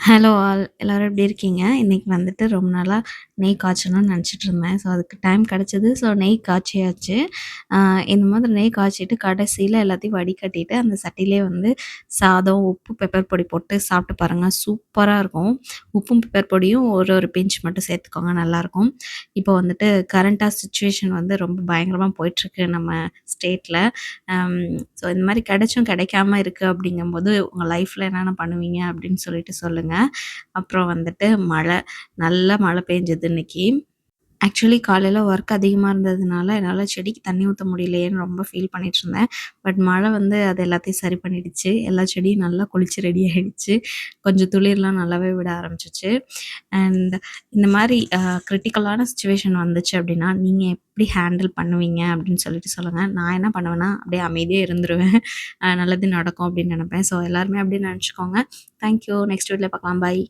Hello all எல்லாரும் எப்படி இருக்கீங்க? இன்னைக்கு வந்துட்டு ரொம்ப நாளா நெய் காய்ச்சணும்னு நெனச்சிட்டு இருந்தேன். ஸோ, அதுக்கு டைம் கெடைச்சது. ஸோ, நெய் காய்ச்சியாச்சு. அ இந்த மாதிரி நெய் காய்ச்சிட்டு கடைசியில எல்லாத்தையும் வடிகட்டிட்டு, அந்த சட்டியிலேயே வந்து சாதம், உப்பு, பெப்பர் பொடி போட்டு சாப்பிட்டு பாருங்க. சூப்பரா இருக்கும். உப்பும், பெப்பர் பொடியும் ஒரு ஒரு பிஞ்ச் மட்டும் சேர்த்துக்கோங்க நல்லாயிருக்கும். இப்போ வந்துட்டு கரண்ட்டா சிச்சுவேஷன் வந்து ரொம்ப பயங்கரமா போயிட்டுருக்கு நம்ம ஸ்டேட்ல. அம் ஸோ, இந்த மாரி கெடைச்சும் கெடைக்காம இருக்கு அப்படிங்கும்போது, உங்க லைஃப்ல என்னென்ன பண்ணுவீங்க அப்படின்னு சொல்லிட்டு சொல்லுங்க. அப்புறம் வந்துட்டு நல்ல மழை பெஞ்சது இன்னைக்கு. ஆக்சுவலி காலையில ஒர்க் அதிகமா இருந்ததுனால, என்னால செடிக்கு தண்ணி ஊத்த முடியலையேன்னு ரொம்ப ஃபீல் பண்ணிட்டுருந்தேன். பட் மழை வந்து அது எல்லாத்தையும் சரி பண்ணிடுச்சு. எல்லா செடியும் நல்லா கொளிச்சு ரெடி ஆயிடுச்சு. கொஞ்சம் துளிர்லாம் நல்லாவே விட ஆரம்பிச்சுச்சு. அண்ட் இந்த மாரி கிரிட்டிக்கலான சிச்சுவேஷன் வந்துச்சு அப்டின்னா, நீங்க எப்படி ஹேண்டில் பண்ணுவீங்க அப்படின்னு சொல்லிட்டு சொல்லுங்க. நான் என்ன பண்ணுவேன்னா, அப்படியே அமைதியா இருந்துருவேன். நல்லது நடக்கும் அப்படின்னு நெனைப்பேன். ஸோ எல்லாருமே அப்படி நெனச்சுக்கோங்க. Thank you. நெக்ஸ்ட் வீடியோல பார்க்கலாம். பாய்.